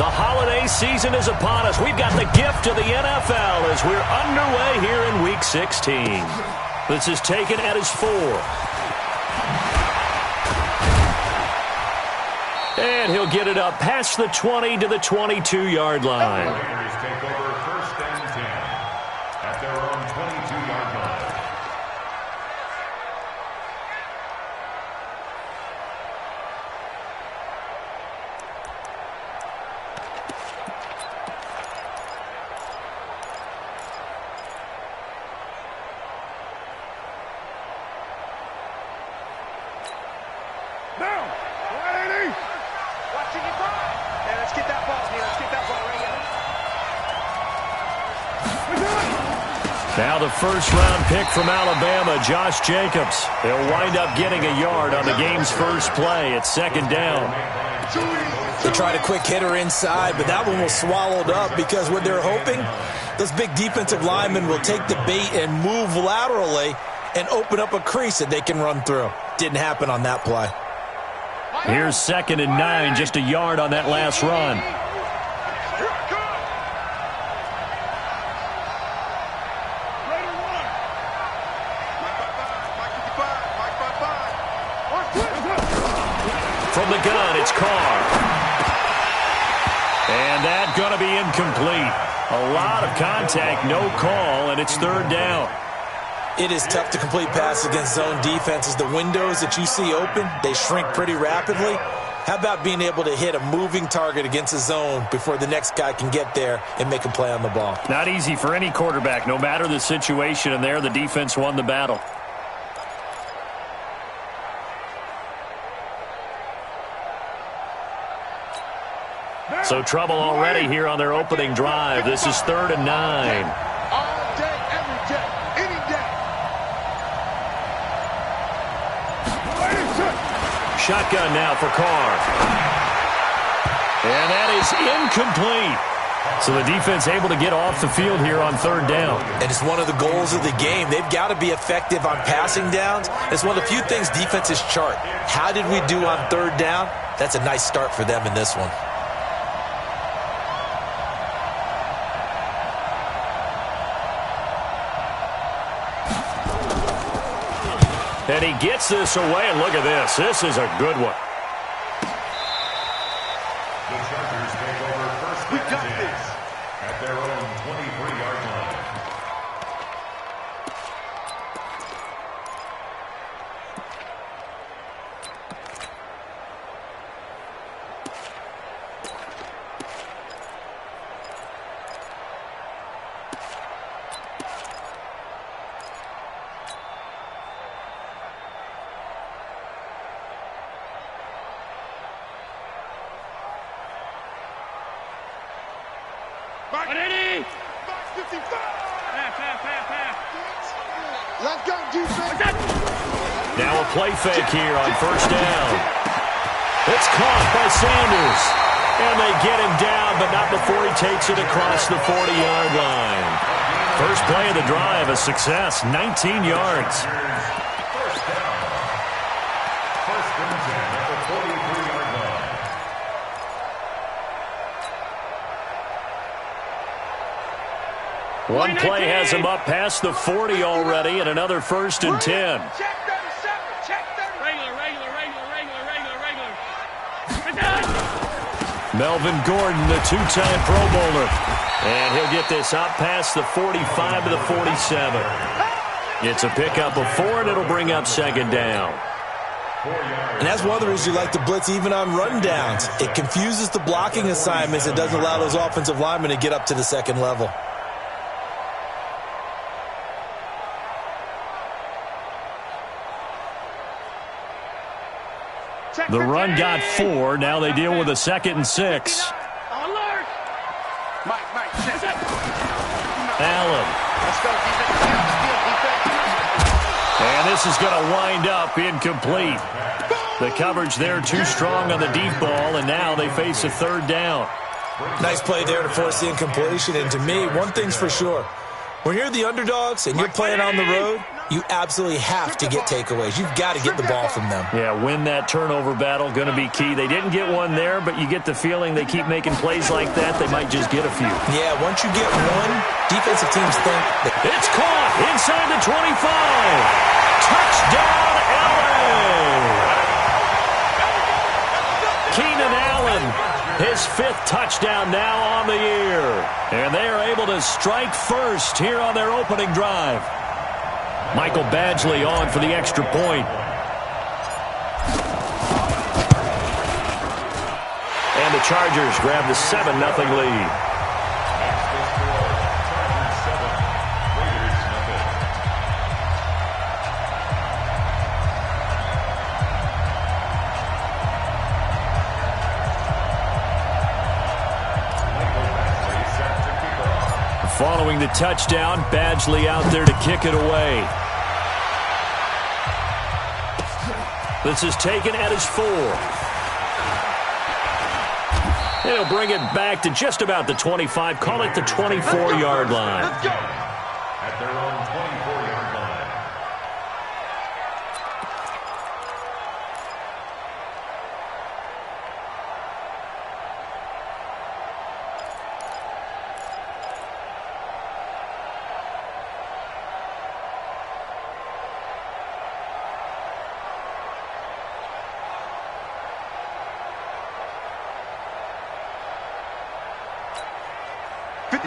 The holiday season is upon us. We've got the gift of the NFL as we're underway here in Week 16. This is taken at his 4. And he'll get it up past the 20 to the 22-yard line. Raiders take over 1st and 10 at their own 22-yard line. Now the first-round pick from Alabama, Josh Jacobs. They'll wind up getting a yard on the game's first play. It's 2nd down. They tried a quick hitter inside, but that one was swallowed up because what they're hoping, those big defensive linemen will take the bait and move laterally and open up a crease that they can run through. Didn't happen on that play. Here's 2nd and 9, just a yard on that last run. From the gun, it's Carr. And that's going to be incomplete. A lot of contact, no call, and it's 3rd down. It is tough to complete passes against zone defenses. The windows that you see open, they shrink pretty rapidly. How about being able to hit a moving target against a zone before the next guy can get there and make a play on the ball? Not easy for any quarterback, no matter the situation, and there the defense won the battle. So trouble already here on their opening drive. This is 3rd and 9. All day, every day, any day. Shotgun now for Carr. And that is incomplete. So the defense able to get off the field here on 3rd down. And it's one of the goals of the game. They've got to be effective on passing downs. It's one of the few things defenses chart. How did we do on 3rd down? That's a nice start for them in this one. And he gets this away, and look at this. This is a good one. The Chargers take over 1st and 10 at their own 23-yard line. Now a play fake here on 1st down. It's caught by Sanders. And they get him down, but not before he takes it across the 40-yard line. First play of the drive, a success, 19 yards. First down. 1st and 10 at the 43-yard line. One play has him up past the 40 already, and another 1st and 10. Melvin Gordon, the 2-time Pro Bowler. And he'll get this up past the 45 to the 47. It's a pickup of 4, and it'll bring up 2nd down. And that's one of the reasons you like to blitz even on run downs. It confuses the blocking assignments. It doesn't allow those offensive linemen to get up to the 2nd level. The run got 4. Now they deal with a 2nd and 6. Allen. And this is going to wind up incomplete. The coverage there too strong on the deep ball, and now they face a 3rd down. Nice play there to force the incompletion. And to me, one thing's for sure. When you're the underdogs and you're playing on the road, You absolutely have to get takeaways. You've got to get the ball from them. Yeah, win that turnover battle, going to be key. They didn't get one there, but you get the feeling they keep making plays like that, they might just get a few. Yeah, once you get one, defensive teams think that... It's caught inside the 25. Touchdown, LA! Keenan Allen, his 5th touchdown now on the year. And they are able to strike first here on their opening drive. Michael Badgley on for the extra point. And the Chargers grab the 7-0 lead. Following the touchdown, Badgley out there to kick it away. This is taken at his 4. He'll bring it back to just about the 25. Call it the 24-yard line. At their own 24-yard line.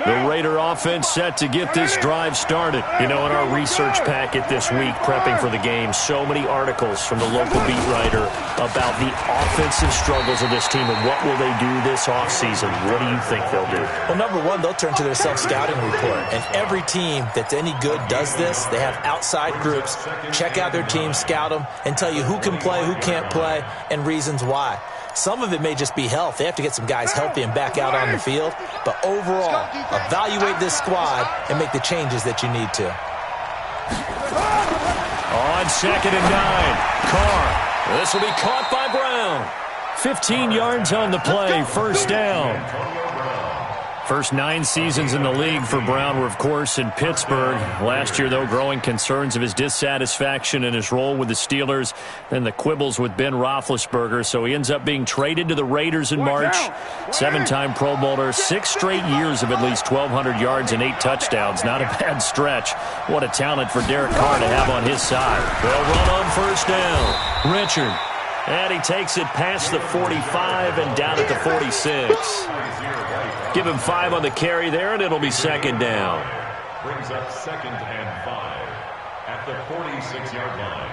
The Raider offense set to get this drive started. You know, in our research packet this week, prepping for the game, so many articles from the local beat writer about the offensive struggles of this team and what will they do this offseason. What do you think they'll do? Well, number one, they'll turn to their self-scouting report. And every team that's any good does this. They have outside groups. Check out their team, scout them, and tell you who can play, who can't play, and reasons why. Some of it may just be health. They have to get some guys healthy and back out on the field. But overall, evaluate this squad and make the changes that you need to. On 2nd and 9, Carr. This will be caught by Brown. 15 yards on the play, first down. First 9 seasons in the league for Brown were, of course, in Pittsburgh. Last year, though, growing concerns of his dissatisfaction in his role with the Steelers and the quibbles with Ben Roethlisberger. So he ends up being traded to the Raiders in March. 7-time Pro Bowler, 6 straight years of at least 1,200 yards and 8 touchdowns. Not a bad stretch. What a talent for Derek Carr to have on his side. They'll run on first down. Richard. And he takes it past the 45 and down at the 46. Give him 5 on the carry there, and it'll be 2nd down. Brings up 2nd and 5 at the 46-yard line.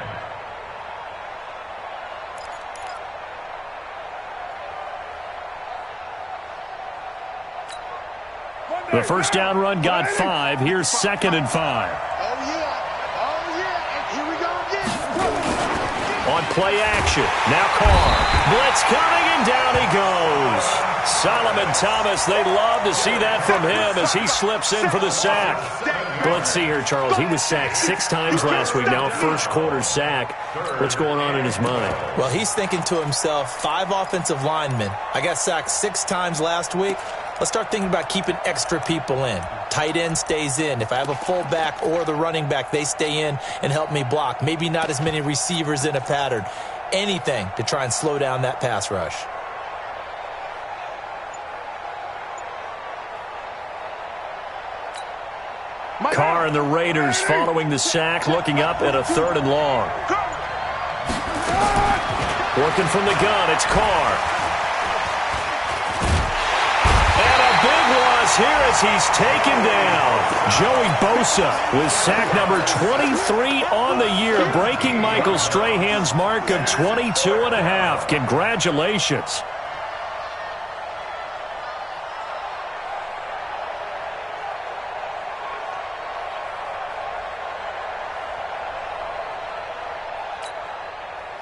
The first down run got 5. Here's 2nd and 5. Oh, yeah. Oh, yeah. And here we go again. On play action. Now Carr. Blitz coming, and down he goes. Solomon Thomas, they love to see that from him as he slips in for the sack. But let's see here, Charles. He was sacked 6 times last week. Now a first-quarter sack. What's going on in his mind? Well, he's thinking to himself, 5 offensive linemen. I got sacked 6 times last week. Let's start thinking about keeping extra people in. Tight end stays in. If I have a fullback or the running back, they stay in and help me block. Maybe not as many receivers in a pattern. Anything to try and slow down that pass rush. Carr and the Raiders following the sack, looking up at a 3rd and long. Working from the gun, it's Carr. And a big loss here as he's taken down. Joey Bosa with sack number 23 on the year, breaking Michael Strahan's mark of 22.5. Congratulations.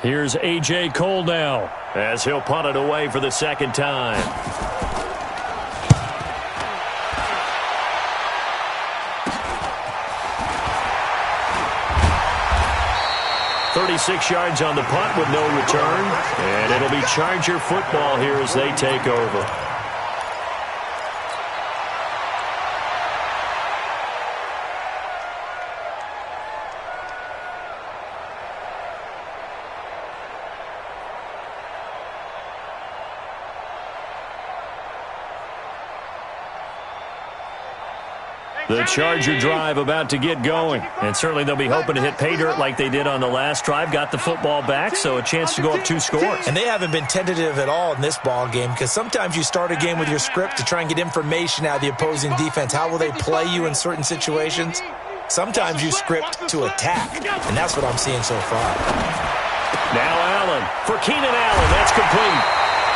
Here's A.J. Cole now as he'll punt it away for the 2nd time. "36 yards on the punt with no return. And it'll be Charger football here as they take over. The Charger drive about to get going. And certainly they'll be hoping to hit pay dirt like they did on the last drive. Got the football back, so a chance to go up 2 scores. And they haven't been tentative at all in this ball game, because sometimes you start a game with your script to try and get information out of the opposing defense. How will they play you in certain situations? Sometimes you script to attack, and that's what I'm seeing so far. Now Allen for Keenan Allen. That's complete.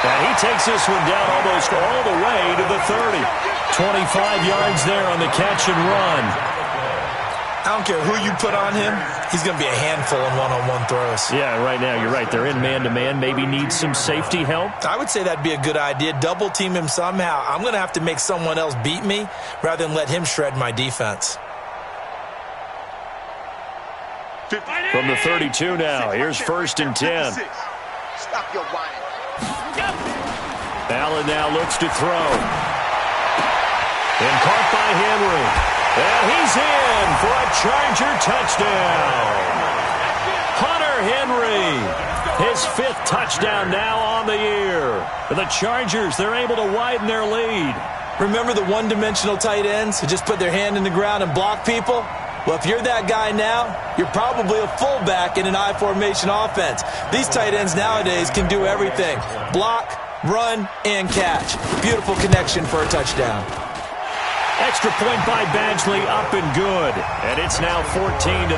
And he takes this one down almost all the way to the 30. 25 yards there on the catch and run. I don't care who you put on him. He's going to be a handful in one-on-one throws. Yeah, right now you're right. They're in man-to-man. Maybe need some safety help. I would say that'd be a good idea. Double team him somehow. I'm going to have to make someone else beat me rather than let him shred my defense. From the 32 now. Here's 1st and 10. Stop your whining. Allen now looks to throw. And caught by Henry. And he's in for a Charger touchdown. Hunter Henry. His 5th touchdown now on the year. For the Chargers, they're able to widen their lead. Remember the one-dimensional tight ends who just put their hand in the ground and block people? Well, if you're that guy now, you're probably a fullback in an I-formation offense. These tight ends nowadays can do everything. Block, run, and catch. Beautiful connection for a touchdown. Extra point by Badgley, up and good. And it's now 14-0.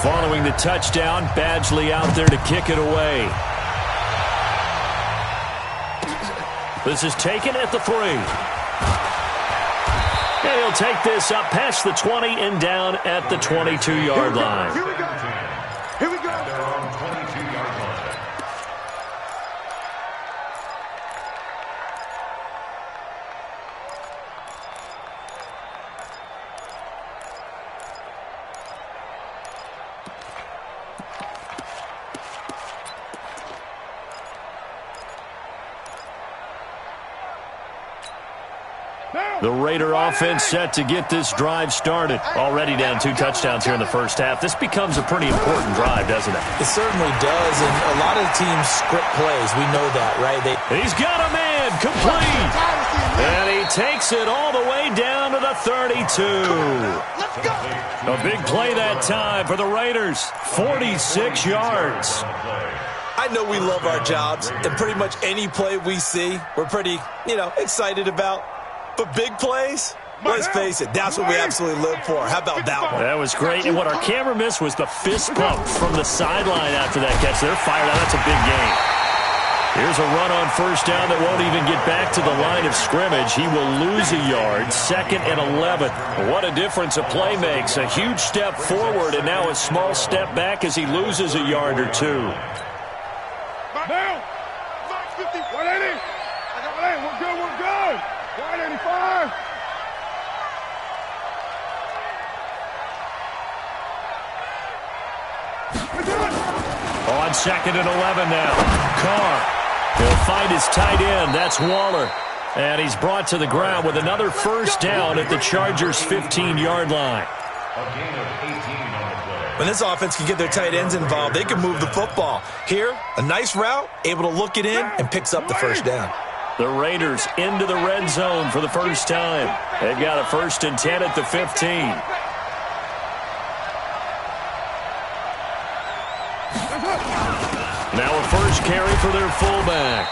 Following the touchdown, Badgley out there to kick it away. This is taken at the 3. And he'll take this up past the 20 and down at the 22-yard line. Here we go. Here we go. They're on 22-yard line. The Raider offense set to get this drive started. Already down 2 touchdowns here in the first half. This becomes a pretty important drive, doesn't it? It certainly does, and a lot of teams script plays. We know that, right? He's got a man, complete. And he takes it all the way down to the 32. Let's go. A big play that time for the Raiders. 46 yards. I know we love our jobs, and pretty much any play we see, we're pretty, excited about. But big plays, let's face it, that's what we absolutely live for. How about that one? That was great. And what our camera missed was the fist pump from the sideline after that catch. They're fired out. That's a big gain. Here's a run on 1st down that won't even get back to the line of scrimmage. He will lose a yard. 2nd and 11. What a difference a play makes. A huge step forward and now a small step back as he loses a yard or 2. Now, 50, 180. We're good, we're good. 185. On 2nd and 11 now. Carr. He'll find his tight end. That's Waller. And he's brought to the ground with another 1st down at the Chargers' 15-yard line. A gain of 18 on the play. When this offense can get their tight ends involved, they can move the football. Here, a nice route, able to look it in, and picks up the 1st down. The Raiders into the red zone for the first time. They've got a 1st and 10 at the 15. Now a 1st carry for their fullback.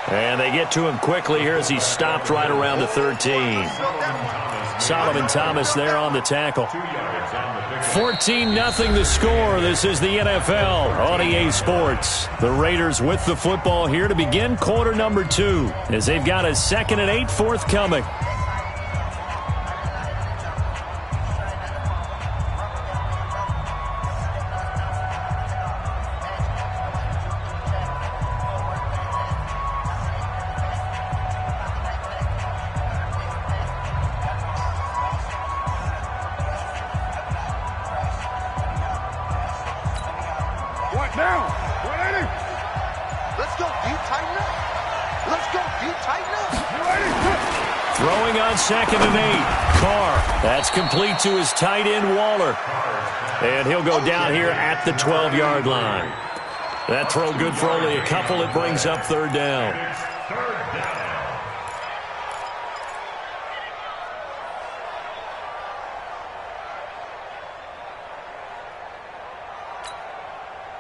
And they get to him quickly here as he stopped right around the 13. Solomon Thomas there on the tackle. 14-0 the score. This is the NFL on EA Sports. The Raiders with the football here to begin quarter number 2 as they've got a 2nd and 8 forthcoming. What now? 180. Let's go. You tighten up. Let's go, dude. Tighten up. Throwing on 2nd and 8. Carr. That's complete to his tight end, Waller. And he'll go down here at the 12-yard line. That throw good for only a couple. It brings up 3rd down.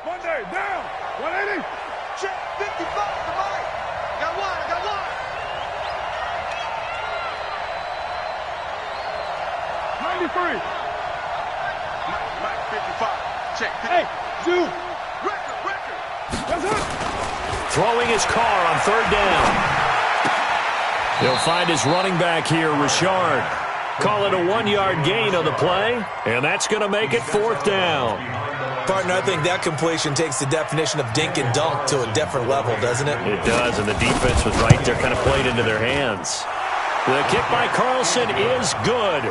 Monday, down. 180. Check 55 to Mike. Got one. I got one. 93. Mike 55. Check. Hey, Zoo. Record. That's it. Throwing his Carr on 3rd down. He'll find his running back here, Richard. Call it a 1-yard gain on the play, and that's going to make it 4th down. Partner, I think that completion takes the definition of dink and dunk to a different level, doesn't it? It does, and the defense was right there, kind of played into their hands. The kick by Carlson is good.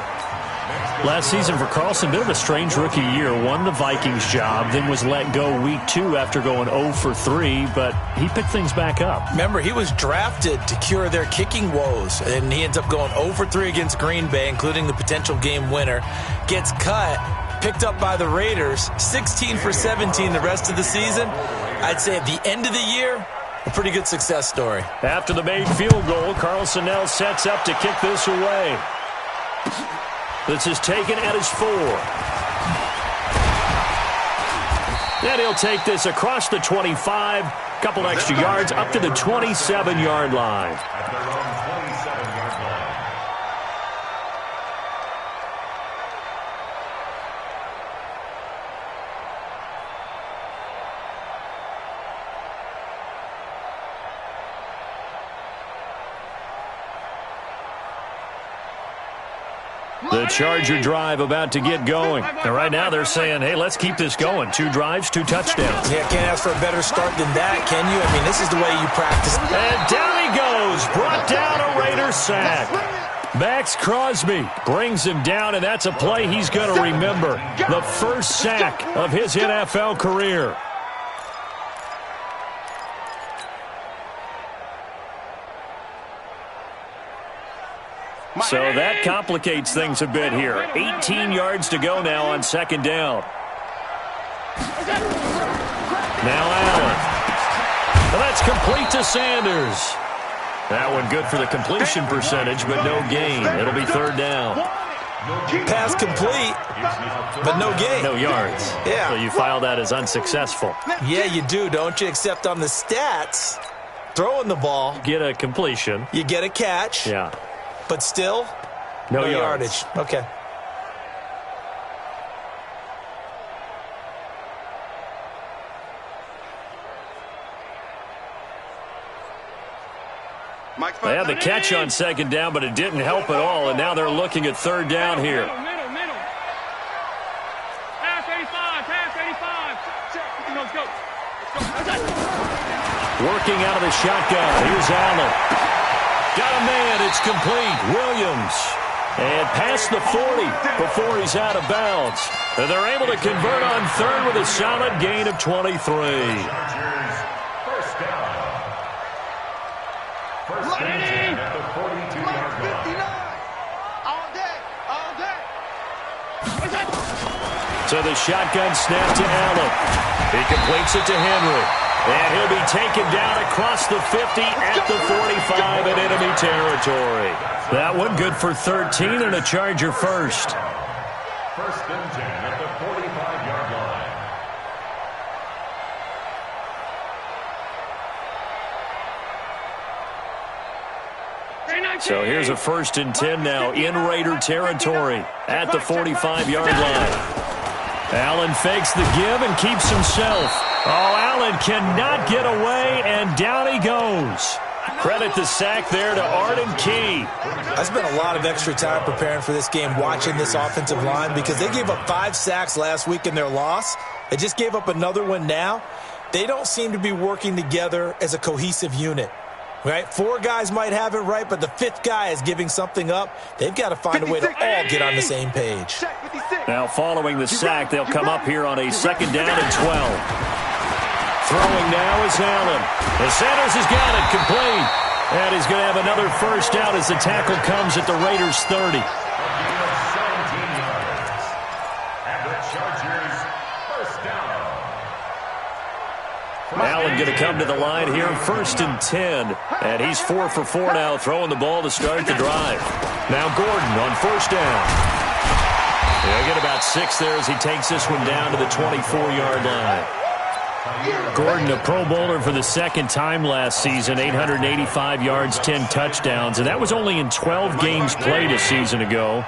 Last season for Carlson, bit of a strange rookie year. Won the Vikings job, then was let go week 2 after going 0 for 3, but he picked things back up. Remember, he was drafted to cure their kicking woes, and he ends up going 0 for 3 against Green Bay, including the potential game winner. Gets cut, picked up by the Raiders, 16 for 17 the rest of the season. I'd say at the end of the year, a pretty good success story. After the made field goal, Carlson now sets up to kick this away. This is taken at his 4. Then he'll take this across the 25, couple extra yards up to the 27-yard line. At their own 27-yard line. The Charger drive about to get going. And right now they're saying, hey, let's keep this going. 2 drives, 2 touchdowns. Yeah, can't ask for a better start than that, can you? I mean, this is the way you practice. And down he goes. Brought down a Raider sack. Max Crosby brings him down, and that's a play he's going to remember. The first sack of his NFL career. So that complicates things a bit here. 18 yards to go now on 2nd down. Now Allen. Well, that's complete to Sanders. That one good for the completion percentage, but no gain. It'll be 3rd down. Pass complete, but no gain. No yards. Yeah. So you file that as unsuccessful. Yeah, you do, don't you? Except on the stats, throwing the ball, Get a completion. you get a catch, Yeah. but still, No yardage. Okay. They had the catch on 2nd down, but it didn't help at all, and now they're looking at 3rd down here. Middle. Pass 85. Let's go. Working out of the shotgun. Here's Allen. Got a man. It's complete. Williams. And past the 40 before he's out of bounds. And they're able to convert on 3rd with a solid gain of 23. Chargers, first down. First and 10 at the 42-yard line. All day. So the shotgun snap to Allen. He completes it to Henry. And he'll be taken down across the 50 at the 45 in enemy territory. That one good for 13 and a Charger first. First and 10 at the 45-yard line. So here's a 1st and 10 now in Raider territory at the 45-yard line. Allen fakes the give and keeps himself. Oh, Allen cannot get away, and down he goes. Credit the sack there to Arden Key. I spent a lot of extra time preparing for this game, watching this offensive line, because they gave up 5 sacks last week in their loss. They just gave up another one now. They don't seem to be working together as a cohesive unit. Right? 4 guys might have it right, but the 5th guy is giving something up. They've got to find a way to all get on the same page. Now following the sack, they'll come up here on a 2nd down and 12. Throwing now is Allen. And Sanders has got it complete. And he's going to have another first down as the tackle comes at the Raiders' 30. Allen going to come to the line here, 1st and 10. And he's 4 for 4 now, throwing the ball to start the drive. Now Gordon on 1st down. He'll get about 6 there as he takes this one down to the 24-yard line. Gordon, a Pro Bowler for the 2nd time last season, 885 yards, 10 touchdowns, and that was only in 12 games played a season ago.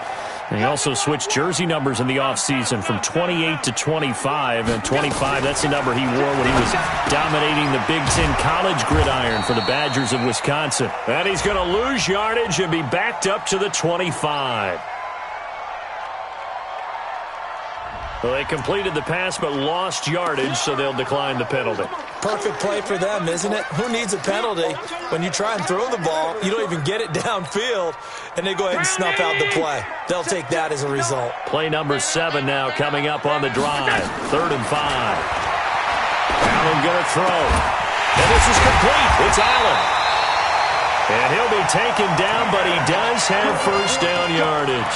And he also switched jersey numbers in the offseason from 28 to 25, and 25, that's the number he wore when he was dominating the Big Ten college gridiron for the Badgers of Wisconsin. And he's going to lose yardage and be backed up to the 25. Well, they completed the pass but lost yardage, so they'll decline the penalty. Perfect play for them, isn't it? Who needs a penalty? When you try and throw the ball, you don't even get it downfield, and they go ahead and snuff out the play. They'll take that as a result. Play number 7 now coming up on the drive. 3rd and 5. Allen going to throw. And this is complete. It's Allen. And he'll be taken down, but he does have first down yardage.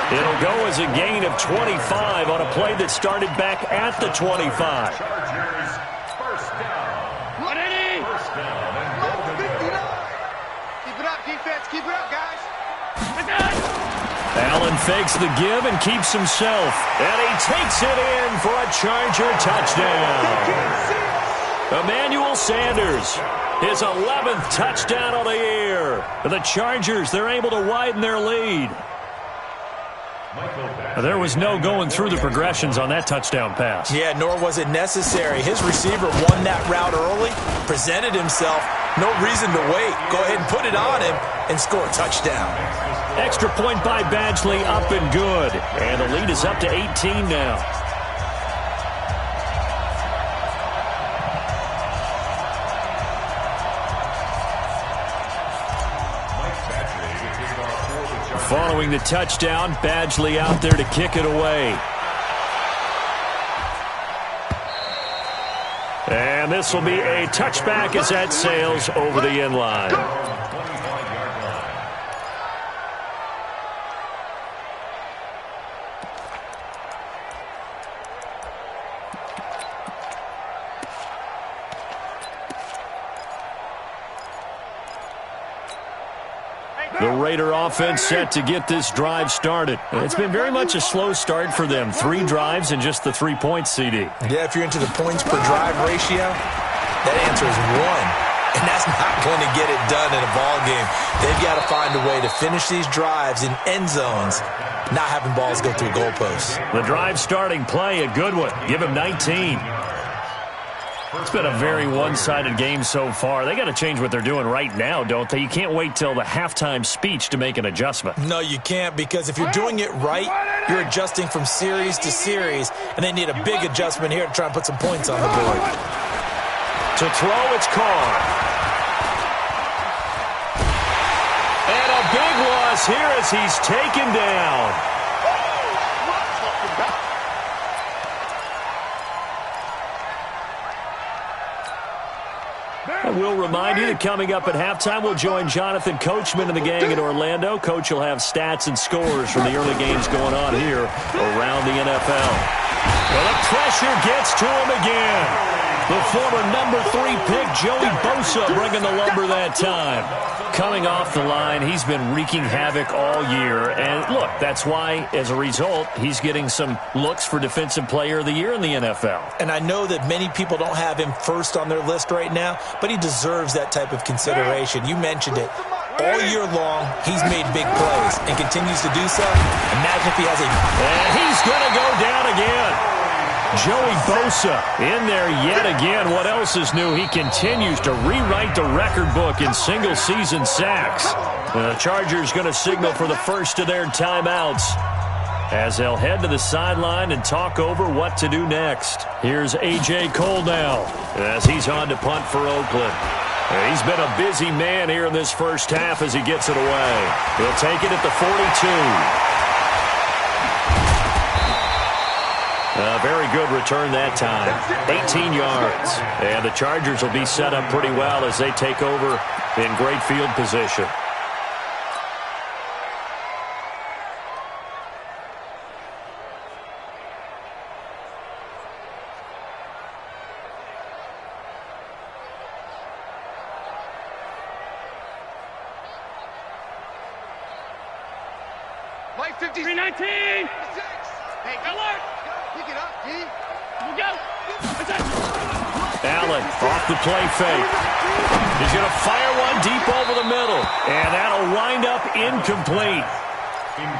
It'll go as a gain of 25 on a play that started back at the 25. Chargers, first down. First down and goal to go. Keep it up, defense. Keep it up, guys. Allen fakes the give and keeps himself. And he takes it in for a Charger touchdown. Emmanuel Sanders, his 11th touchdown of the year. The Chargers, they're able to widen their lead. There was no going through the progressions on that touchdown pass. Yeah, nor was it necessary. His receiver won that route early, presented himself, no reason to wait. Go ahead and put it on him and score a touchdown. Extra point by Badgley, up and good. And the lead is up to 18 now. Following the touchdown, Badgley out there to kick it away. And this will be a touchback as that sails over the end line. The Raider offense set to get this drive started. It's been very much a slow start for them. 3 drives and just the 3 points, CD. Yeah, if you're into the points per drive ratio, that answer is 1. And that's not going to get it done in a ball game. They've got to find a way to finish these drives in end zones, not having balls go through goalposts. The drive starting play, a good one. Give him 19. It's been a very one-sided game so far. They got to change what they're doing right now, don't they? You can't wait till the halftime speech to make an adjustment. No, you can't, because if you're doing it right, you're adjusting from series to series, and they need a big adjustment here to try and put some points on the board. To throw, it's Carr. And a big loss here as he's taken down. I will remind you that coming up at halftime, we'll join Jonathan Coachman and the gang in Orlando. Coach will have stats and scores from the early games going on here around the NFL. Well, the pressure gets to him again. The former number 3 pick, Joey Bosa, bringing the lumber that time. Coming off the line, he's been wreaking havoc all year. And look, that's why, as a result, he's getting some looks for Defensive Player of the Year in the NFL. And I know that many people don't have him first on their list right now, but he deserves that type of consideration. You mentioned it. All year long, he's made big plays and continues to do so. Imagine if he has a... And he's going to go down again. Joey Bosa in there yet again. What else is new? He continues to rewrite the record book in single-season sacks. The Chargers going to signal for the first of their timeouts as they'll head to the sideline and talk over what to do next. Here's A.J. Cole now as he's on to punt for Oakland. He's been a busy man here in this first half as he gets it away. He'll take it at the 42. A very good return that time. 18 yards. And the Chargers will be set up pretty well as they take over in great field position. Mike 50. 319. Hey, Alert. pick it up, D. Here we go. That's it. Allen off the play fake. He's going to fire one deep over the middle. And that'll wind up incomplete.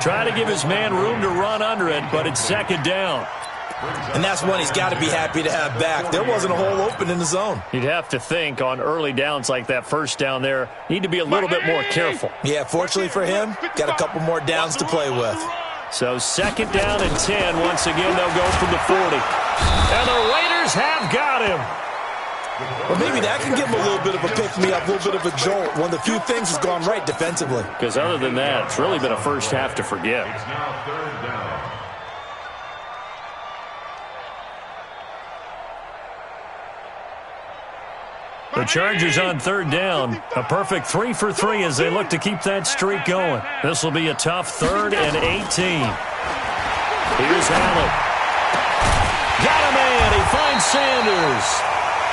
Try to give his man room to run under it, but it's second down. And that's one he's got to be happy to have back. There wasn't a hole open in the zone. You'd have to think on early downs like that first down there, need to be a little bit more careful. Yeah, fortunately for him, got a couple more downs to play with. So second down and 10. Once again, they'll go from the 40. And the Raiders have got him. Well, maybe that can give him a little bit of a pick-me-up, a little bit of a jolt. One of the few things has gone right defensively. Because other than that, it's really been a first half to forget. It's now third down. The Chargers on third down. A perfect 3 for 3 as they look to keep that streak going. This will be a tough 3rd and 18. Here's Allen. Got a man. He finds Sanders.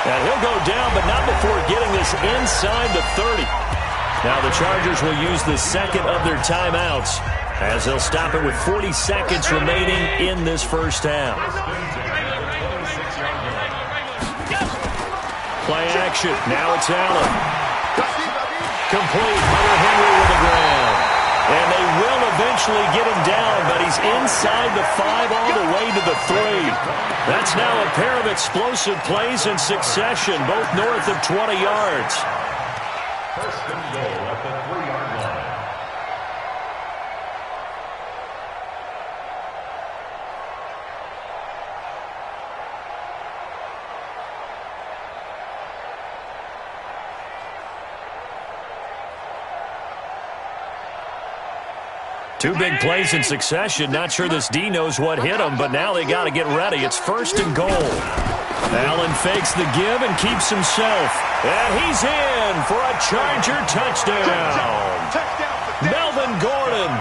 And he'll go down, but not before getting this inside the 30. Now the Chargers will use the second of their timeouts as they'll stop it with 40 seconds remaining in this first half. Play action. Now it's Allen. Complete. Hunter Henry with the ground. And they will eventually get him down, but he's inside the 5 all the way to the 3. That's now a pair of explosive plays in succession, both north of 20 yards. First and goal at the 3-yard line. Two big plays in succession. Not sure this D knows what hit him, but now they got to get ready. It's first and goal. Allen fakes the give and keeps himself. And he's in for a Charger touchdown. Melvin Gordon,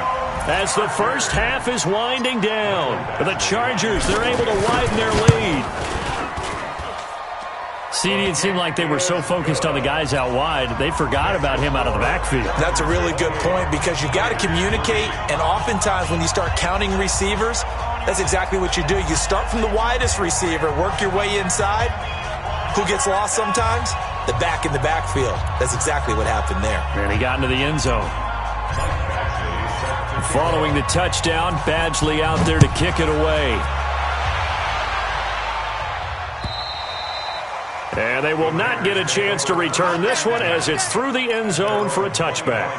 as the first half is winding down. The Chargers, they're able to widen their lead. CD, it seemed like they were so focused on the guys out wide, they forgot about him out of the backfield. That's a really good point because you got to communicate, and oftentimes when you start counting receivers, that's exactly what you do. You start from the widest receiver, work your way inside. Who gets lost sometimes? The back in the backfield. That's exactly what happened there. And he got into the end zone. Following the touchdown, Badgley out there to kick it away. And they will not get a chance to return this one as it's through the end zone for a touchback.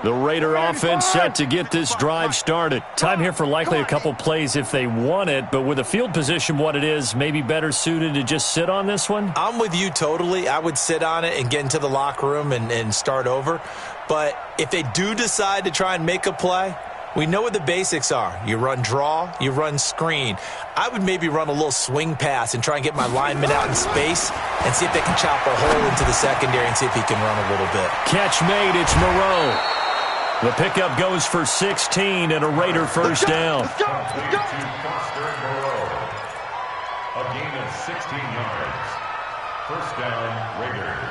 The Raider offense set to get this drive started. Time here for likely a couple plays if they want it, but with the field position what it is, maybe better suited to just sit on this one? I'm with you totally. I would sit on it and get into the locker room and start over. But if they do decide to try and make a play, we know what the basics are. You run draw, you run screen. I would maybe run a little swing pass and try and get my lineman out in space and see if they can chop a hole into the secondary and see if he can run a little bit. Catch made, it's Moreau. The pickup goes for 16 and a Raider first down. A gain of 16 yards. First down, Raiders.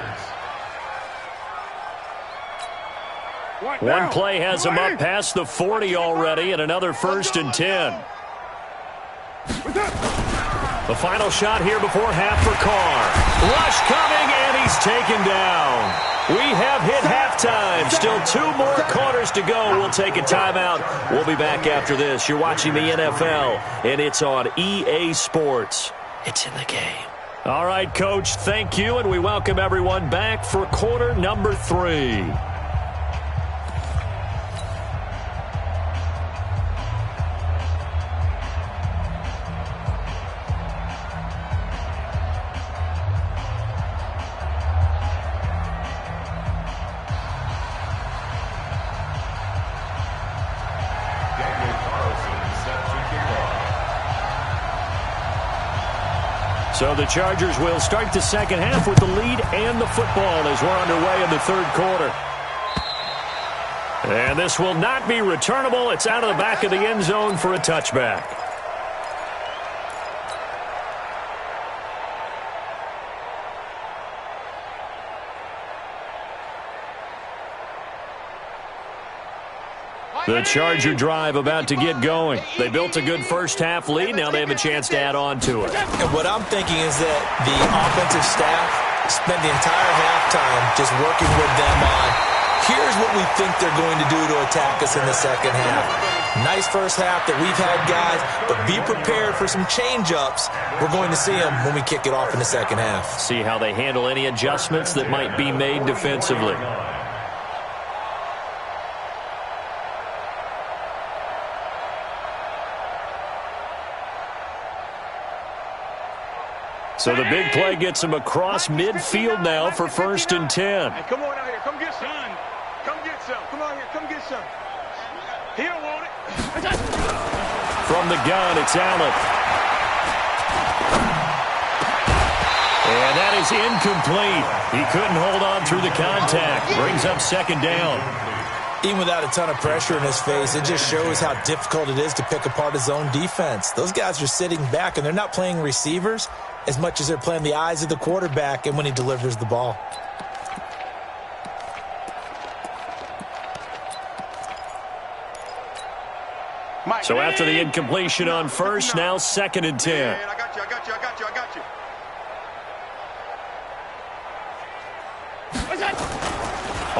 One play has him up past the 40 already, and another first and 10. The final shot here before half for Carr. Rush coming, and he's taken down. We have hit halftime. Still 2 more quarters to go. We'll take a timeout. We'll be back after this. You're watching the NFL, and it's on EA Sports. It's in the game. All right, Coach, thank you, and we welcome everyone back for quarter number 3. So the Chargers will start the second half with the lead and the football as we're underway in the third quarter. And this will not be returnable. It's out of the back of the end zone for a touchback. The Charger drive about to get going. They built a good first-half lead. Now they have a chance to add on to it. And what I'm thinking is that the offensive staff spent the entire halftime just working with them on, here's what we think they're going to do to attack us in the second half. Nice first half that we've had, guys, but be prepared for some change-ups. We're going to see them when we kick it off in the second half. See how they handle any adjustments that might be made defensively. So the big play gets him across midfield now for 1st and 10. Hey, come on out here. Come get some. Come get some. Come on here. Come get some. He don't want it. From the gun, it's Allen. And that is incomplete. He couldn't hold on through the contact. Brings up 2nd down. Even without a ton of pressure in his face, it just shows how difficult it is to pick apart his own defense. Those guys are sitting back, and they're not playing receivers as much as they're playing the eyes of the quarterback and when he delivers the ball. So after the incompletion on first, now 2nd and 10. Man, I got you.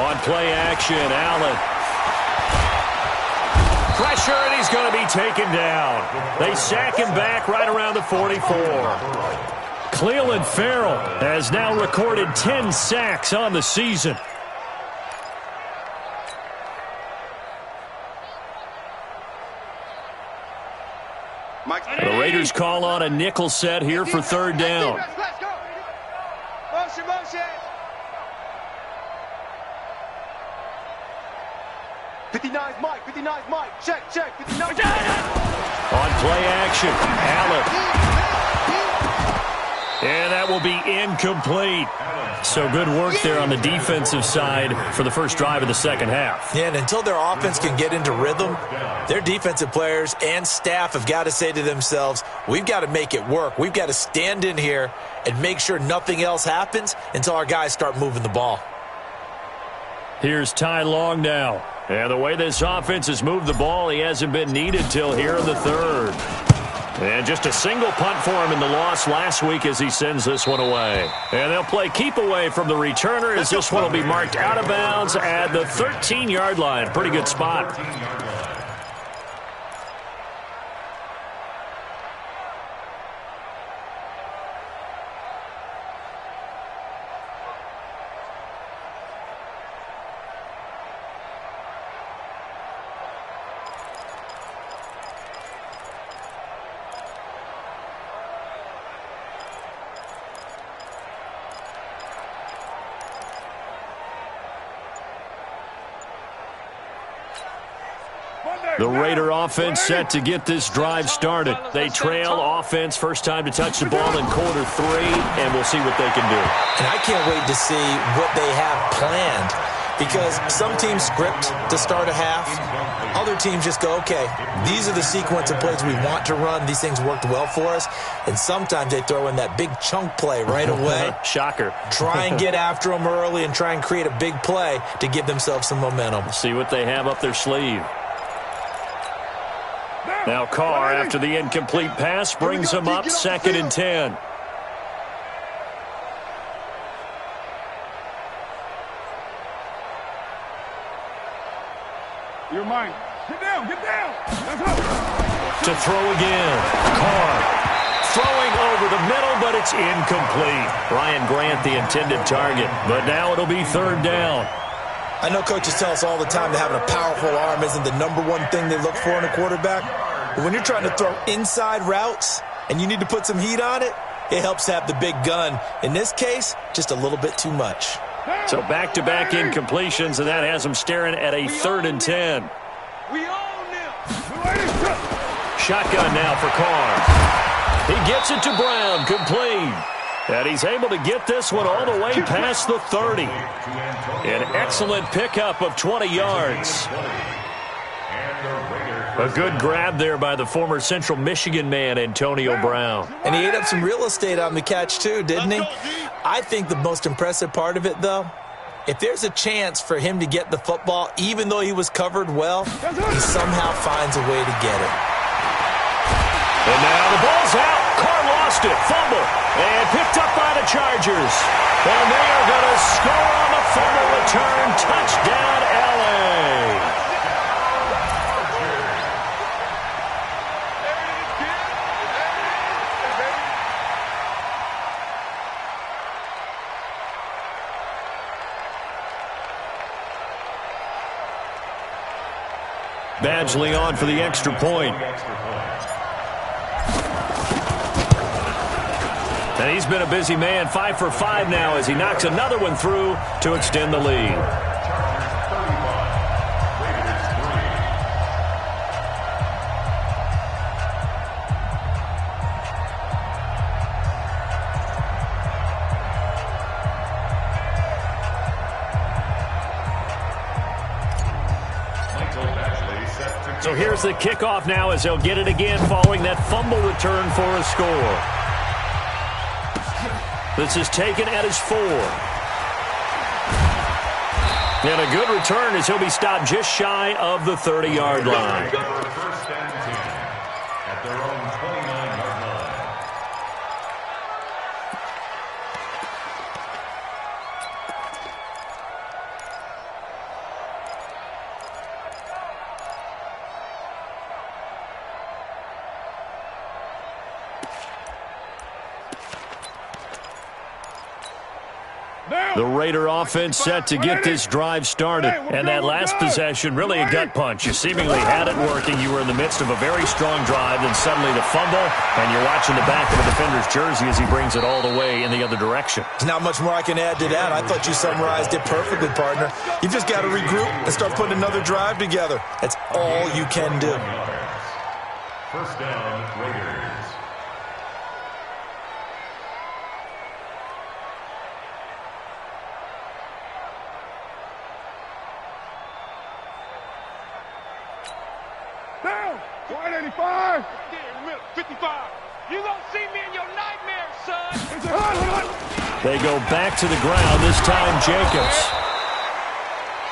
On play action, Allen. Pressure, and he's going to be taken down. They sack him back right around the 44. Clelin Ferrell has now recorded 10 sacks on the season. The Raiders call on a nickel set here for 3rd down. Let's go. Motion. 59's Mike. 59's Mike. Check. 59. On play action, Allen. And that will be incomplete. So good work there on the defensive side for the first drive of the second half. Yeah, and until their offense can get into rhythm, their defensive players and staff have got to say to themselves, we've got to make it work. We've got to stand in here and make sure nothing else happens until our guys start moving the ball. Here's Ty Long now. And the way this offense has moved the ball, he hasn't been needed till here in the third. And just a single punt for him in the loss last week as he sends this one away. And they'll play keep away from the returner as this one will be marked out of bounds at the 13-yard line. Pretty good spot. The Raider offense set to get this drive started. They trail offense first time to touch the ball in quarter 3, and we'll see what they can do. And I can't wait to see what they have planned, because some teams script to start a half. Other teams just go, okay, these are the sequence of plays we want to run. These things worked well for us. And sometimes they throw in that big chunk play right away. Shocker. Try and get after them early and try and create a big play to give themselves some momentum. See what they have up their sleeve. Now Carr, after the incomplete pass, brings him up 2nd and 10. You're mine. Get down. That's up. To throw again. Carr throwing over the middle, but it's incomplete. Ryan Grant, the intended target, but now it'll be 3rd down. I know coaches tell us all the time that having a powerful arm isn't the number one thing they look for in a quarterback. But when you're trying to throw inside routes and you need to put some heat on it, it helps have the big gun. In this case, just a little bit too much. So back-to-back incompletions, and that has them staring at a 3rd and 10. We own them. Shotgun now for Carr. He gets it to Brown, complete. And he's able to get this one all the way past the 30. An excellent pickup of 20 yards. A good grab there by the former Central Michigan man, Antonio Brown. And he ate up some real estate on the catch, too, didn't he? I think the most impressive part of it, though, if there's a chance for him to get the football, even though he was covered well, he somehow finds a way to get it. And now the ball's out. Carr lost it. Fumble. And picked up by the Chargers. And they are going to score on the fumble return. Touchdown, L.A. Badgley on for the extra point. And he's been a busy man, 5 for 5 now as he knocks another one through to extend the lead. So here's the kickoff now as they'll get it again following that fumble return for a score. This is taken at his 4. And a good return as he'll be stopped just shy of the 30-yard line. First and 10 at their own 29-yard line. The Raider offense set to get this drive started. And that last possession, really a gut punch. You seemingly had it working. You were in the midst of a very strong drive, then suddenly the fumble, and you're watching the back of the defender's jersey as he brings it all the way in the other direction. There's not much more I can add to that. I thought you summarized it perfectly, partner. You've just got to regroup and start putting another drive together. That's all you can do. First down, Raiders. Down. 185. 55. You gonna see me in your nightmares, son. They go back to the ground, this time Jacobs.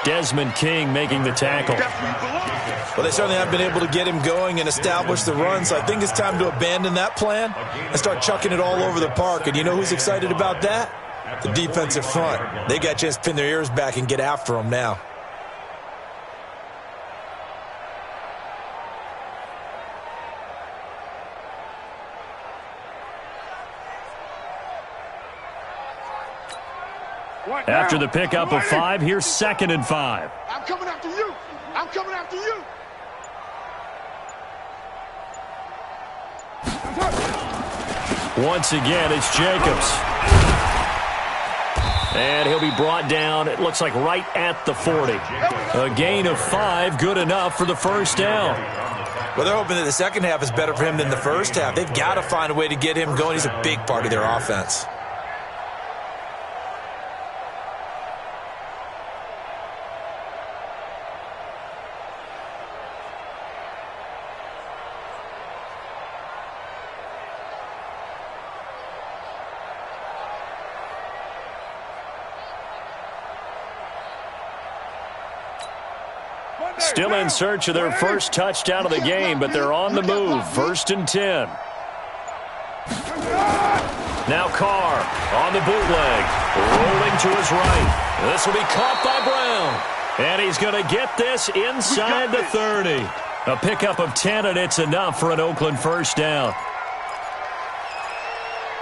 Desmond King making the tackle. Well, they certainly have been able to get him going and establish the run, so I think it's time to abandon that plan and start chucking it all over the park. And you know who's excited about that? The defensive front. They got a chance to pin their ears back and get after him now. After the pickup of 5, here's 2nd and 5. I'm coming after you. I'm coming after you. Once again, it's Jacobs. And he'll be brought down, it looks like right at the 40. A gain of 5, good enough for the first down. Well, they're hoping that the second half is better for him than the first half. They've got to find a way to get him going. He's a big part of their offense. Still in search of their first touchdown of the game, but they're on the move. 1st and 10. Now Carr on the bootleg, rolling to his right. This will be caught by Brown. And he's going to get this inside the 30. A pickup of 10, and it's enough for an Oakland first down.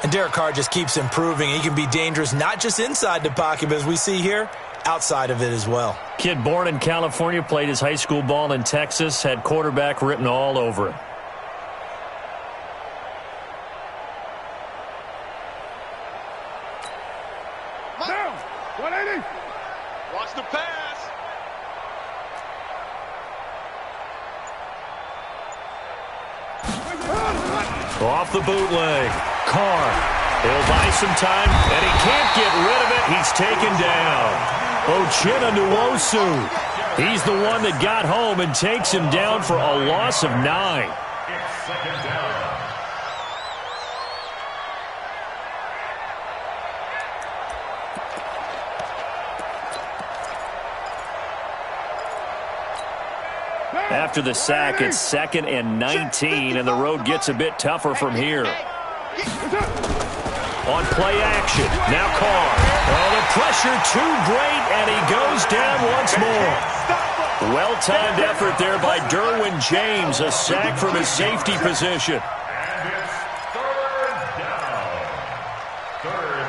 And Derek Carr just keeps improving. He can be dangerous not just inside the pocket, but as we see here, outside of it as well. Kid born in California, played his high school ball in Texas, had quarterback written all over him. Down. 180. Watch the pass. Off the bootleg. Carr. He'll buy some time, and he can't get rid of it. He's taken down. Uchenna Nwosu. He's the one that got home and takes him down for a loss of 9. It's second down. After the sack, it's 2nd and 19, and the road gets a bit tougher from here. On play action, now Carr. Oh, the pressure too great, and he goes down once more. Well-timed effort there by Derwin James, a sack from his safety position. And it's third down. Third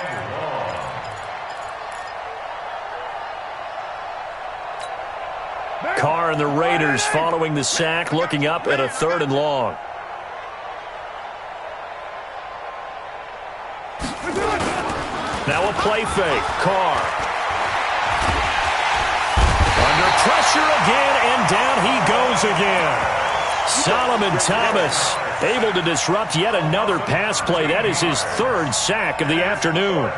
and long. Carr and the Raiders following the sack, looking up at a 3rd and long. Now a play fake. Carr. Under pressure again, and down he goes again. Solomon Thomas able to disrupt yet another pass play. That is his 3rd sack of the afternoon.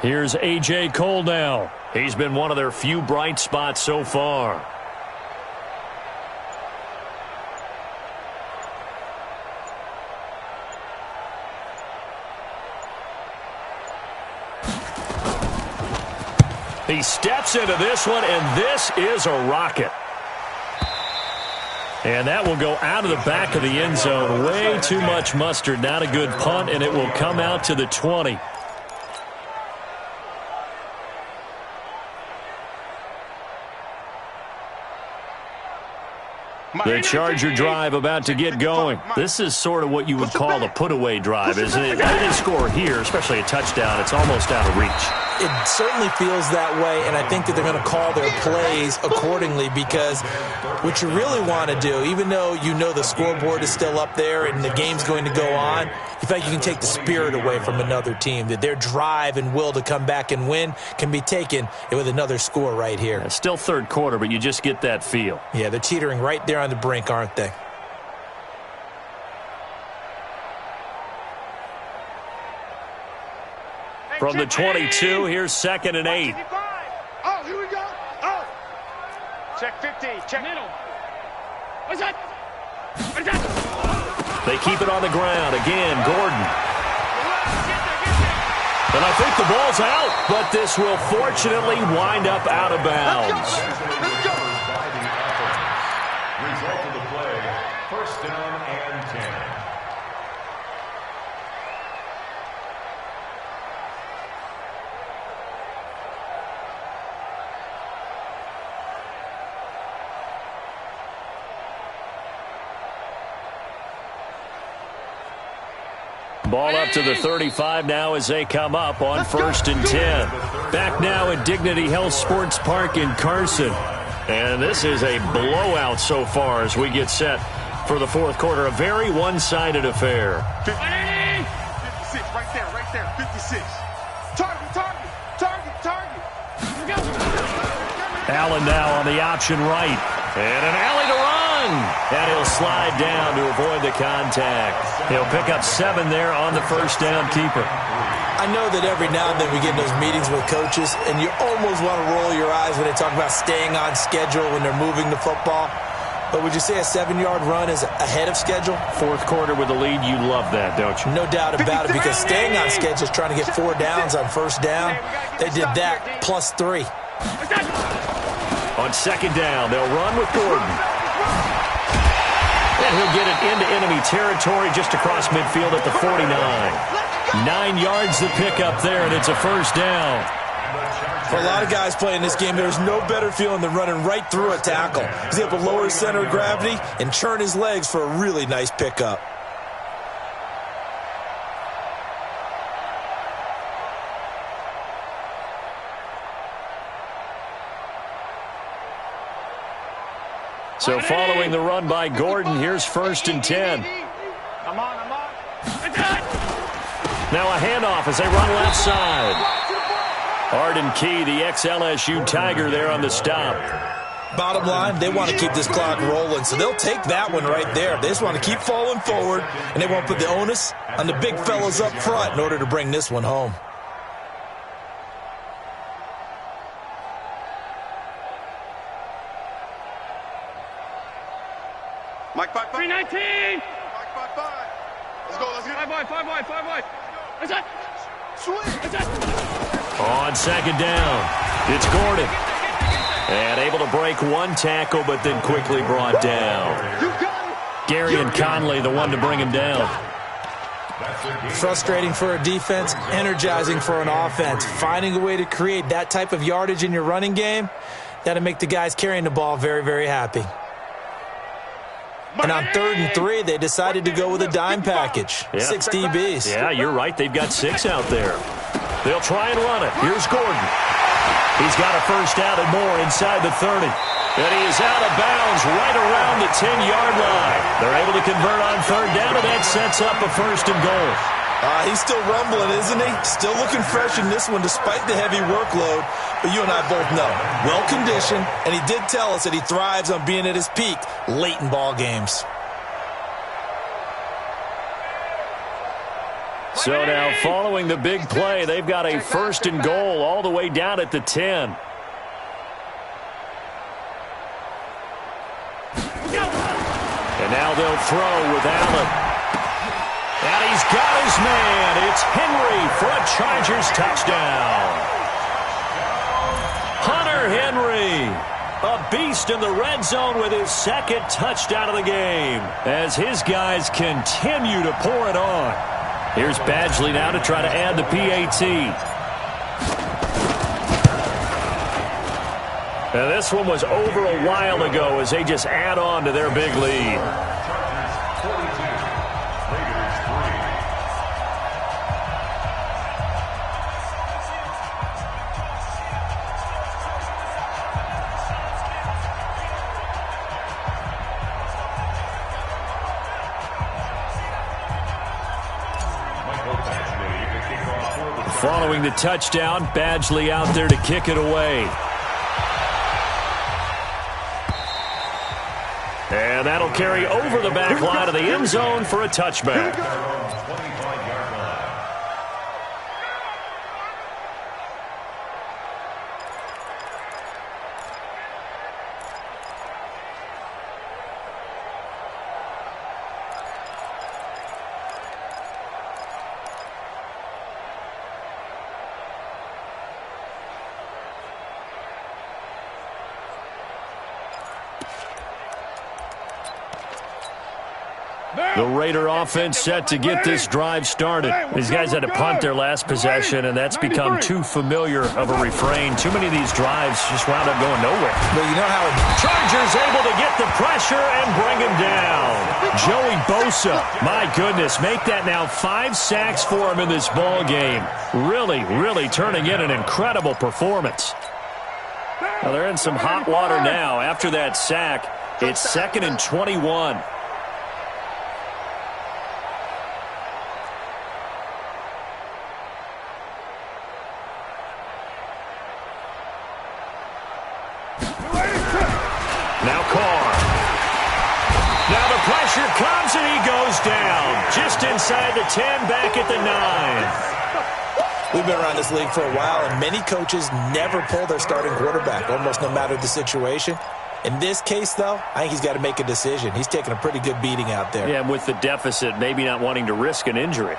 Here's A.J. Cole now. He's been one of their few bright spots so far. He steps into this one, and this is a rocket. And that will go out of the back of the end zone. Way too much mustard. Not a good punt, and it will come out to the 20. The Charger drive about to get going. This is sort of what you would call a put-away drive, isn't it? If they score here, especially a touchdown, it's almost out of reach. It certainly feels that way, and I think that they're going to call their plays accordingly, because what you really want to do, even though you know the scoreboard is still up there and the game's going to go on, you feel like you can take the spirit away from another team, that their drive and will to come back and win can be taken with another score right here. It's still 3rd quarter, but you just get that feel. Yeah, they're teetering right there on the brink, aren't they? From the 22, here's 2nd and 8. Oh, here we go. Oh. Check 50. Check middle. What's that? They keep it on the ground. Again, Gordon. And I think the ball's out, but this will fortunately wind up out of bounds. Let's go. Result of the play, 1st down and 10. Ball up to the 35 now as they come up on 1st and 10. Back now at Dignity Health Sports Park in Carson. And this is a blowout so far as we get set for the 4th quarter. A very one-sided affair. 56, right there, 56. Target. Allen now on the option right. And an alley to run. And he'll slide down to avoid the contact. He'll pick up 7 there on the 1st down keeper. I know that every now and then we get in those meetings with coaches, and you almost want to roll your eyes when they talk about staying on schedule when they're moving the football. But would you say a 7-yard run is ahead of schedule? 4th quarter with the lead, you love that, don't you? No doubt about it, because staying on schedule is trying to get 4 downs on 1st down. They did that plus 3. On 2nd down, they'll run with Gordon. And he'll get it into enemy territory just across midfield at the 49. 9 yards the pickup there, and it's a 1st down. For a lot of guys playing this game, there's no better feeling than running right through a tackle. He's able to lower his center of gravity and churn his legs for a really nice pickup. So following the run by Gordon, here's 1st and 10. I'm on. Now a handoff as they run left side. Arden Key, the ex-LSU Tiger there on the stop. Bottom line, they want to keep this clock rolling, so they'll take that one right there. They just want to keep falling forward, and they won't put the onus on the big fellas up front in order to bring this one home. Mike, 319. Mike, 5. Let's go, let's get it. 5 wide. That's it. Swing. That's it. On 2nd down, it's Gordon. And able to break one tackle, but then quickly brought down. Gary and Conley, the one to bring him down. Frustrating for a defense, energizing for an offense. Finding a way to create that type of yardage in your running game, that'll make the guys carrying the ball very, very happy. And on 3rd and 3, they decided to go with a dime package. Yeah. 6 DBs. Yeah, you're right. They've got 6 out there. They'll try and run it. Here's Gordon. He's got a 1st down and more inside the 30. And he is out of bounds right around the 10-yard line. They're able to convert on 3rd down, and that sets up a 1st and goal. He's still rumbling, isn't he? Still looking fresh in this one despite the heavy workload. But you and I both know, well-conditioned, and he did tell us that he thrives on being at his peak late in ball games. So now following the big play, they've got a 1st and goal all the way down at the 10. And now they'll throw with Allen. And he's got his man. It's Henry for a Chargers touchdown. Hunter Henry, a beast in the red zone with his 2nd touchdown of the game as his guys continue to pour it on. Here's Badgley now to try to add the PAT. Now this one was over a while ago as they just add on to their big lead. Following the touchdown, Badgley out there to kick it away. And that'll carry over the back line of the end zone for a touchback. The Raider offense set to get this drive started. These guys had to punt their last possession, and that's become too familiar of a refrain. Too many of these drives just wound up going nowhere. Well, you know how Chargers able to get the pressure and bring him down. Joey Bosa, my goodness, make that now 5 sacks for him in this ball game. Really turning in an incredible performance. Well, they're in some hot water now. After that sack, it's 2nd and 21. Now Carr. Now the pressure comes and he goes down. Just inside the 10, back at the 9. We've been around this league for a while, and many coaches never pull their starting quarterback, almost no matter the situation. In this case, though, I think he's got to make a decision. He's taking a pretty good beating out there. Yeah, and with the deficit, maybe not wanting to risk an injury.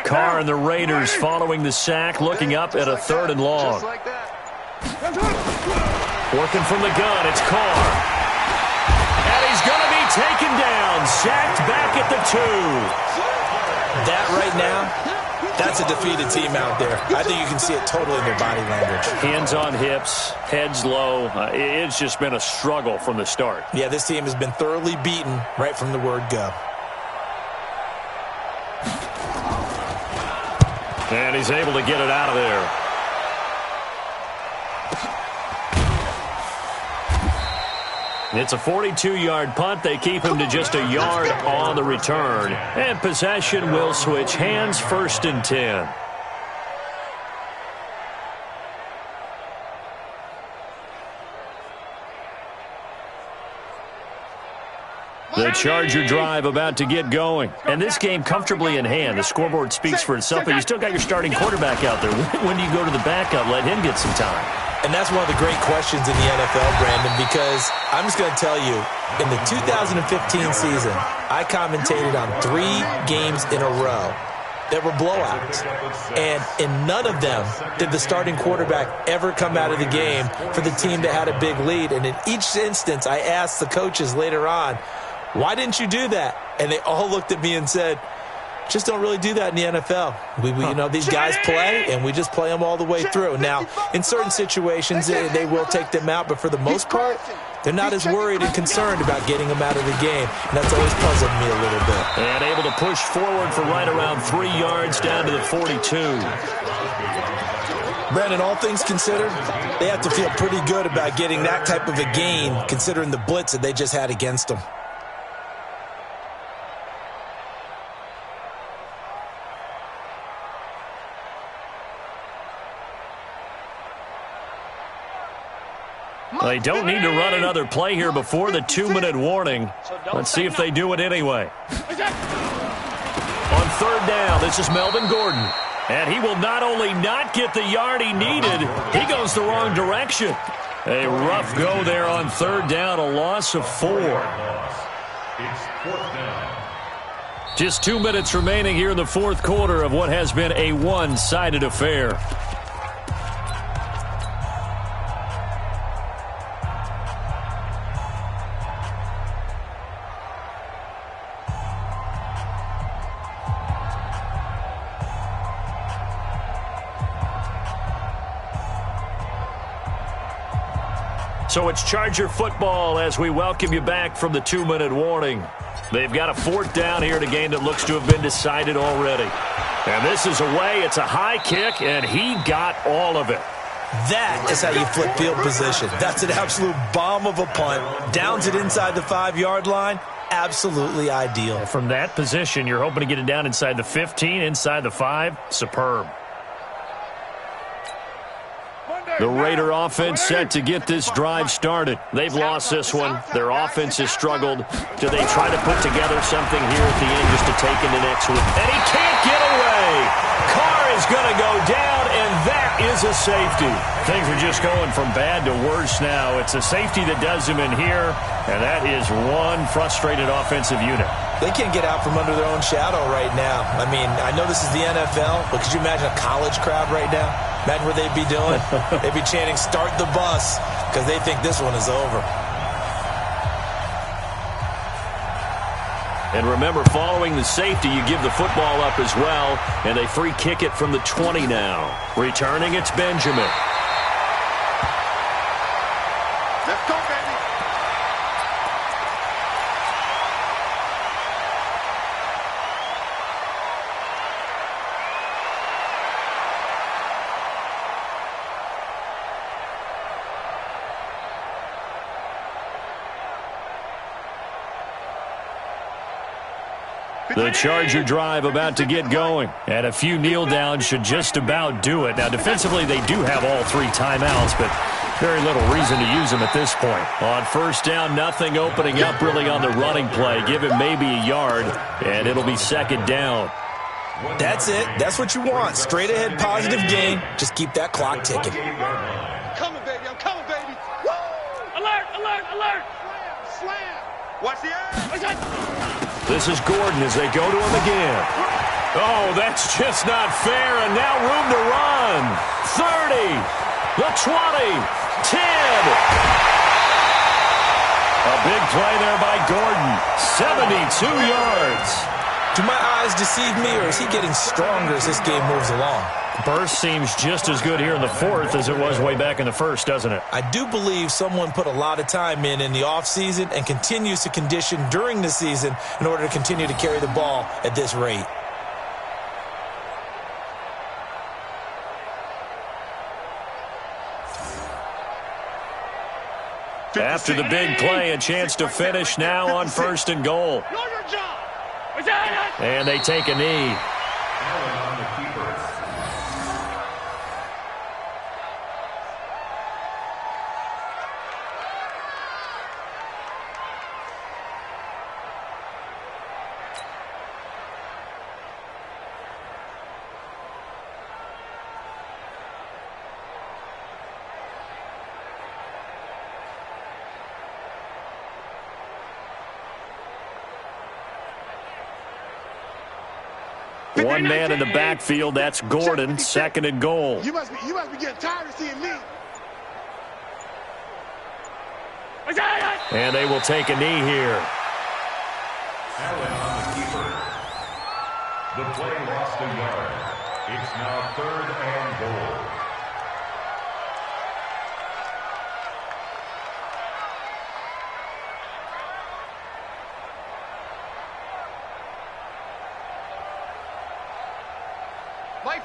Carr and the Raiders following the sack, looking up at a 3rd and long. Working from the gun, it's Carr. And he's going to be taken down, sacked back at the 2. That right now That's a defeated team out there. I think you can see it totally in their body language. Hands on hips, heads low. It's just been a struggle from the start. Yeah, this team has been thoroughly beaten right from the word go. And he's able to get it out of there. It's a 42-yard punt. They keep him to just a yard on the return. And possession will switch hands, 1st and 10. The Charger drive about to get going. And this game comfortably in hand. The scoreboard speaks for itself, but you still got your starting quarterback out there. When do you go to the backup? Let him get some time. And that's one of the great questions in the NFL, Brandon, because I'm just going to tell you, in the 2015 season, I commentated on 3 games in a row that were blowouts. And in none of them did the starting quarterback ever come out of the game for the team that had a big lead. And in each instance, I asked the coaches later on, why didn't you do that? And they all looked at me and said, just don't really do that in the NFL. These guys play, and we just play them all the way through. Now, in certain situations, they will take them out, but for the most part, they're not as worried and concerned about getting them out of the game. And that's always puzzled me a little bit. And able to push forward for right around 3 yards down to the 42. Brandon, all things considered, they have to feel pretty good about getting that type of a gain, considering the blitz that they just had against them. They don't need to run another play here before the 2-minute warning. Let's see if they do it anyway. On 3rd down, this is Melvin Gordon. And he will not only not get the yard he needed, he goes the wrong direction. A rough go there on 3rd down, a loss of 4. It's 4th down. Just 2 minutes remaining here in the 4th quarter of what has been a one-sided affair. So it's Charger football as we welcome you back from the 2-minute warning. They've got a 4th down here in a game that looks to have been decided already. And this is away. It's a high kick, and he got all of it. That is how you flip field position. That's an absolute bomb of a punt. Downs it inside the 5-yard line. Absolutely ideal. From that position, you're hoping to get it down inside the 15, inside the 5. Superb. The Raider offense set to get this drive started. They've lost this one. Their offense has struggled. Do they try to put together something here at the end just to take in the next one? And he can't get away. Carr is going to go down, and that is a safety. Things are just going from bad to worse now. It's a safety that does him in here, and that is one frustrated offensive unit. They can't get out from under their own shadow right now. I mean, I know this is the NFL, but could you imagine a college crowd right now? Imagine what they'd be doing. They'd be chanting, "Start the bus," because they think this one is over. And remember, following the safety, you give the football up as well, and they free kick it from the 20 now. Returning, it's Benjamin. Let's go, baby. The Charger drive about to get going. And a few kneel downs should just about do it. Now, defensively, they do have all 3 timeouts, but very little reason to use them at this point. On 1st down, nothing opening up really on the running play. Give him maybe a yard, and it'll be 2nd down. That's it. That's what you want. Straight ahead positive gain. Just keep that clock ticking. I'm coming, baby. I'm coming, baby. Woo! Alert, alert, alert. Slam, slam. Watch the air. This is Gordon as they go to him again. Oh, that's just not fair, and now room to run. 30, the 20, 10. A big play there by Gordon. 72 yards. Do my eyes deceive me, or is he getting stronger as this game moves along? Burst seems just as good here in the fourth as it was way back in the first, doesn't it? I do believe someone put a lot of time in the offseason and continues to condition during the season in order to continue to carry the ball at this rate. After the big play, a chance to finish now on 1st and goal. And they take a knee. One man in the backfield, that's Gordon, 2nd and goal. You must be getting tired of seeing me. And they will take a knee here. Allen on the keeper. The play lost a yard. It's now 3rd and goal.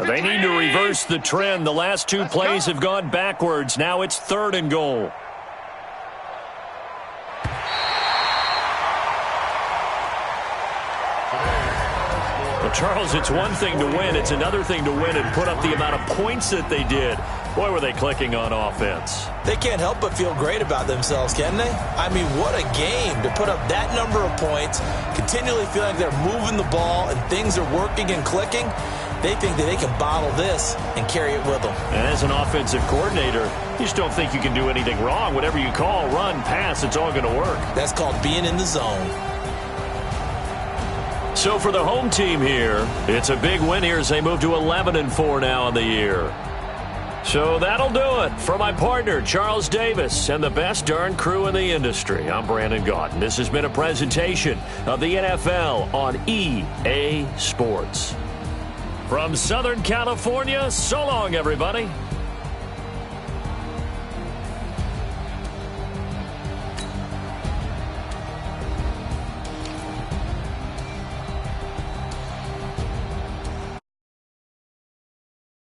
They need to reverse the trend. The last 2 plays have gone backwards. Now it's 3rd and goal. Well, Charles, it's one thing to win. It's another thing to win and put up the amount of points that they did. Boy, were they clicking on offense. They can't help but feel great about themselves, can they? I mean, what a game to put up that number of points, continually feel like they're moving the ball and things are working and clicking. They think that they can bottle this and carry it with them. And as an offensive coordinator, you just don't think you can do anything wrong. Whatever you call, run, pass, it's all going to work. That's called being in the zone. So for the home team here, it's a big win here as they move to 11-4 now in the year. So that'll do it for my partner, Charles Davis, and the best darn crew in the industry. I'm Brandon Gaudin. This has been a presentation of the NFL on EA Sports. From Southern California, so long, everybody.